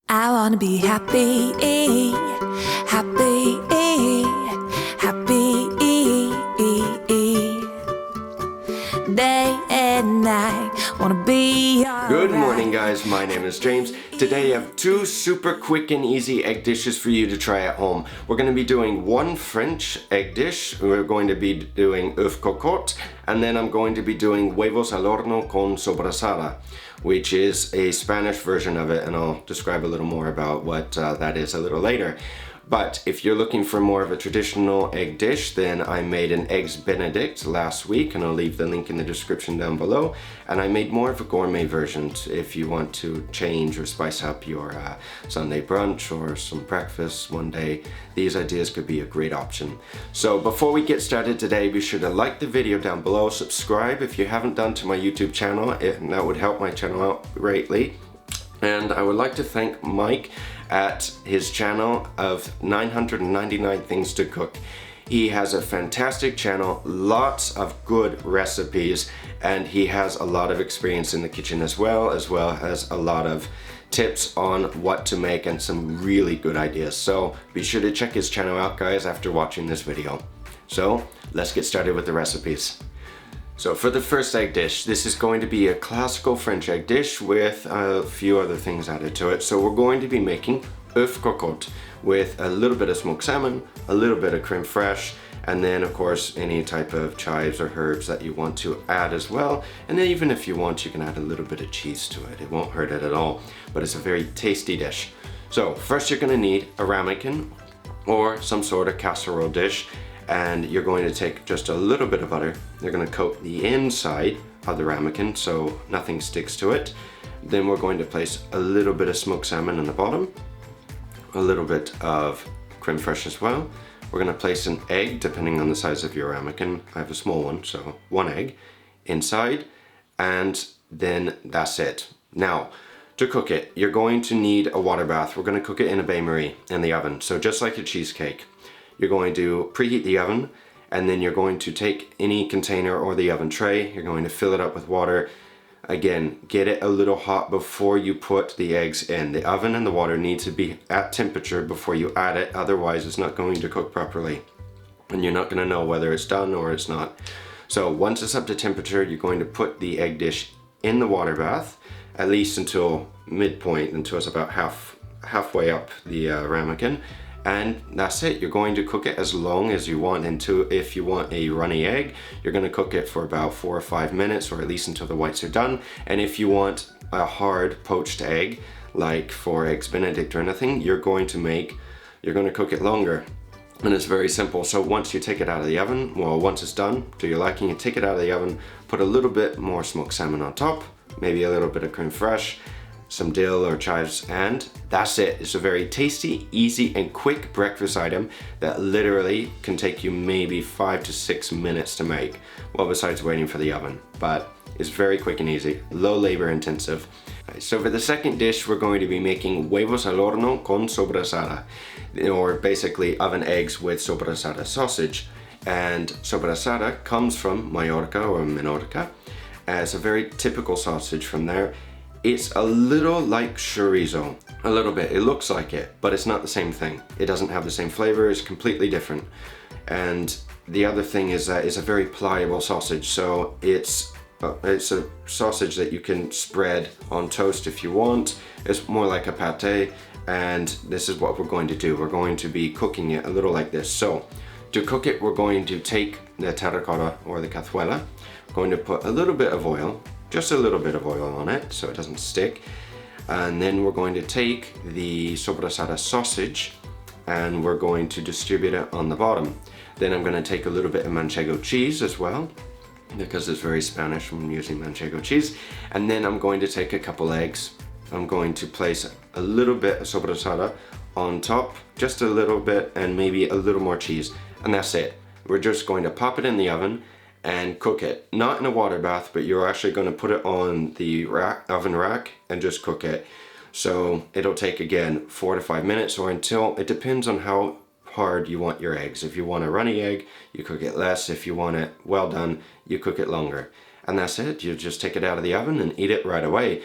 I wanna be happy, happy, happy, day and night, wanna be alright. Good morning guys, my name is James. Today I have two super quick and easy egg dishes for you to try at home. We're going to be doing one French egg dish, we're going to be doing œuf cocotte, and then I'm going to be doing huevos al horno con sobrasada, which is a Spanish version of it, and I'll describe a little more about what that is a little later. But if you're looking for more of a traditional egg dish, then I made an Eggs Benedict last week, and I'll leave the link in the description down below. And I made more of a gourmet version if you want to change or spice up your Sunday brunch or some breakfast one day. These ideas could be a great option. So before we get started today, be sure to like the video down below, subscribe if you haven't done to my YouTube channel, and that would help my channel out greatly. And I would like to thank Mike at his channel of 999 Things to Cook. He has a fantastic channel, lots of good recipes, and he has a lot of experience in the kitchen as well as a lot of tips on what to make and some really good ideas. So be sure to check his channel out, guys, after watching this video. So let's get started with the recipes. So for the first egg dish, this is going to be a classical French egg dish with a few other things added to it. So we're going to be making œuf cocotte with a little bit of smoked salmon, a little bit of creme fraiche, and then of course any type of chives or herbs that you want to add as well. And then even if you want, you can add a little bit of cheese to it. It won't hurt it at all, but it's a very tasty dish. So first you're going to need a ramekin or some sort of casserole dish. And you're going to take just a little bit of butter. You're going to coat the inside of the ramekin so nothing sticks to it. Then we're going to place a little bit of smoked salmon in the bottom, a little bit of creme fraiche as well. We're going to place an egg depending on the size of your ramekin. I have a small one, so one egg inside, and then that's it. Now, to cook it, you're going to need a water bath. We're going to cook it in a bain-marie in the oven, so just like a cheesecake. You're going to preheat the oven, and then you're going to take any container or the oven tray, you're going to fill it up with water. Again, get it a little hot before you put the eggs in. The oven and the water need to be at temperature before you add it, otherwise it's not going to cook properly. And you're not going to know whether it's done or it's not. So once it's up to temperature, you're going to put the egg dish in the water bath, at least until midpoint, until it's about halfway up the ramekin. And that's it. You're going to cook it as long as you want. If you want a runny egg, you're going to cook it for about 4 or 5 minutes, or at least until the whites are done. And if you want a hard poached egg, like for Eggs Benedict or anything, you're going to cook it longer. And it's very simple. So once you take it out of the oven, well, once it's done to your liking, you take it out of the oven, put a little bit more smoked salmon on top, maybe a little bit of creme fraiche, some dill or chives, and that's it. It's a very tasty, easy, and quick breakfast item that literally can take you maybe 5 to 6 minutes to make, well, besides waiting for the oven. But it's very quick and easy, low labor intensive. So for the second dish, we're going to be making huevos al horno con sobrasada, or basically oven eggs with sobrasada sausage. And sobrasada comes from Mallorca or Menorca, as a very typical sausage from there. It's a little like chorizo, a little bit. It looks like it, but it's not the same thing. It doesn't have the same flavor, it's completely different. And the other thing is that it's a very pliable sausage, so it's a sausage that you can spread on toast if you want. It's more like a pate, and this is what we're going to do. We're going to be cooking it a little like this. So to cook it, we're going to take the terracotta or the cazuela. We're going to put a little bit of oil, just a little bit of oil on it so it doesn't stick, and then we're going to take the sobrasada sausage and we're going to distribute it on the bottom. Then I'm going to take a little bit of manchego cheese as well, because it's very Spanish when using manchego cheese, and then I'm going to take a couple eggs. I'm going to place a little bit of sobrasada on top, just a little bit, and maybe a little more cheese, and that's it. We're just going to pop it in the oven and cook it, not in a water bath, but you're actually going to put it on the oven rack and just cook it. So it'll take, again, 4 to 5 minutes, or until, it depends on how hard you want your eggs. If you want a runny egg, you cook it less. If you want it well done, you cook it longer. And that's it. You just take it out of the oven and eat it right away.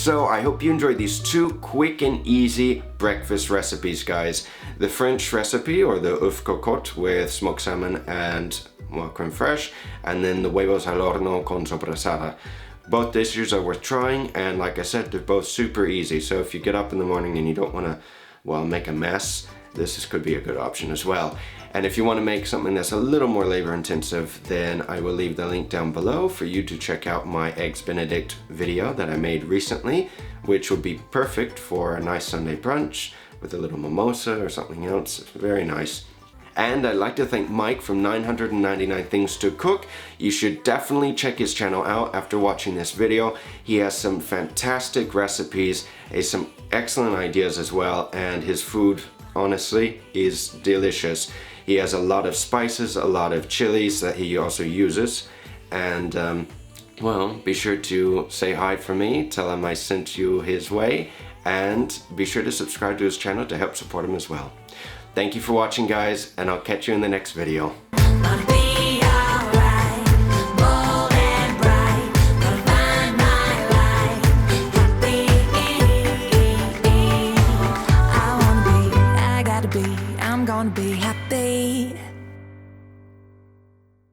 So I hope you enjoyed these 2 quick and easy breakfast recipes, guys. The French recipe, or the œuf cocotte with smoked salmon and creme fraiche, and then the huevos al horno con sobrasada. Both dishes are worth trying, and like I said, they're both super easy. So if you get up in the morning and you don't want to, make a mess, could be a good option as well. And if you want to make something that's a little more labor intensive, then I will leave the link down below for you to check out my Eggs Benedict video that I made recently, which would be perfect for a nice Sunday brunch with a little mimosa or something else. It's very nice. And I'd like to thank Mike from 999 Things to Cook. You should definitely check his channel out after watching this video. He has some fantastic recipes, some excellent ideas as well, and his food, honestly, is delicious. He has a lot of spices, a lot of chilies that he also uses. And, be sure to say hi for me, tell him I sent you his way, and be sure to subscribe to his channel to help support him as well. Thank you for watching, guys, and I'll catch you in the next video.